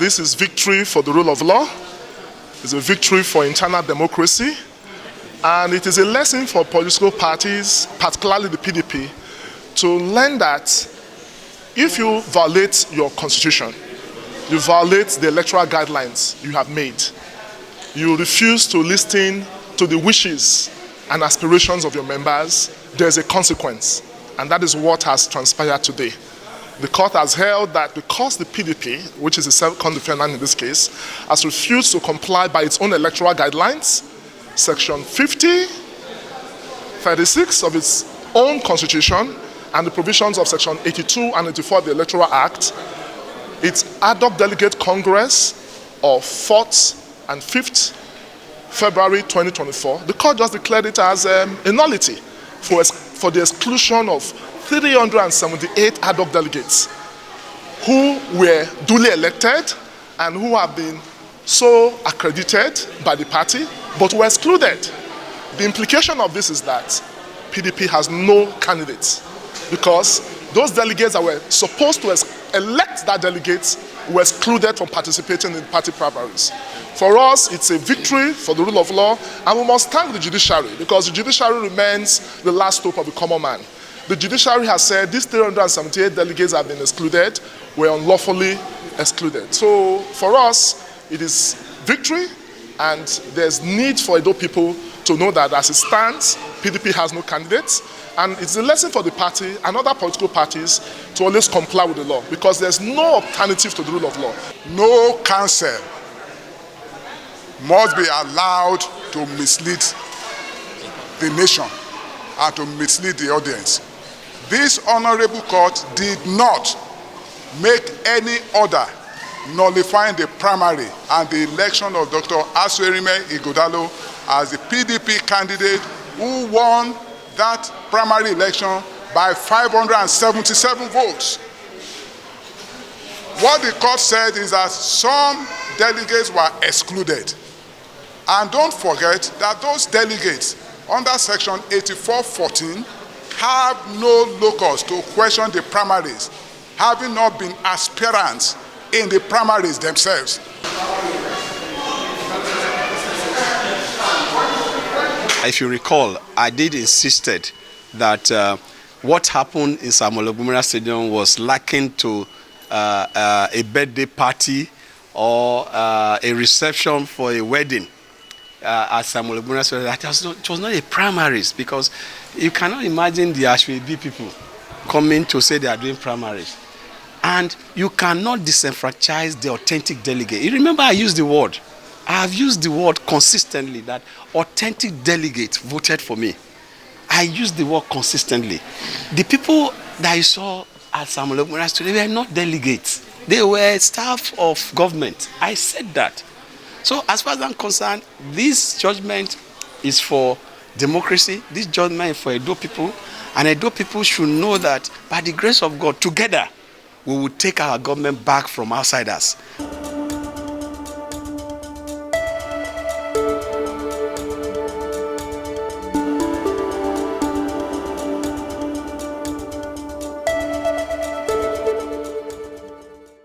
this is victory for the rule of law. It's a victory for internal democracy. And it is a lesson for political parties, particularly the PDP, to learn that if you violate your constitution, you violate the electoral guidelines you have made, you refuse to listen to the wishes and aspirations of your members, there's a consequence. And that is what has transpired today. The court has held that because the PDP, which is the second defendant in this case, has refused to comply by its own electoral guidelines, Section 50, 36 of its own constitution, and the provisions of Section 82 and 84 of the Electoral Act, its ad hoc delegate congress of 4th and 5th February 2024, the court just declared it as a nullity for the exclusion of 378 ad hoc delegates who were duly elected and who have been so accredited by the party, but were excluded. The implication of this is that PDP has no candidates because those delegates that were supposed to elect that delegates were excluded from participating in party primaries. For us, it's a victory for the rule of law, and we must thank the judiciary because the judiciary remains the last hope of the common man. The judiciary has said these 378 delegates have been excluded, were unlawfully excluded. So for us, it is victory, and there's need for Edo people to know that as it stands, PDP has no candidates, and it's a lesson for the party and other political parties to always comply with the law because there's no alternative to the rule of law. No council must be allowed to mislead the nation and to mislead the audience. This honorable court did not make any order nullifying the primary and the election of Dr. Asuerime Ighodalo as the PDP candidate who won that primary election by 577 votes. What the court said is that some delegates were excluded. And don't forget that those delegates under Section 8414 have no locus to question the primaries, having not been aspirants in the primaries themselves. If you recall, I did insisted that what happened in Samuel Ogumiloro Stadium was likened to a birthday party or a reception for a wedding at Samuel Ogumiloro Stadium. It was not a primaries because you cannot imagine the Ashwebi people coming to say they are doing primaries. And you cannot disenfranchise the authentic delegate. You remember I used the word. I have used the word consistently that authentic delegates voted for me. I used the word consistently. The people that you saw at Samuel Ogumiloro Stadium, they were not delegates. They were staff of government. I said that. So as far as I'm concerned, this judgment is for democracy. This judgment is for Edo people. And Edo people should know that by the grace of God, together, we will take our government back from outsiders.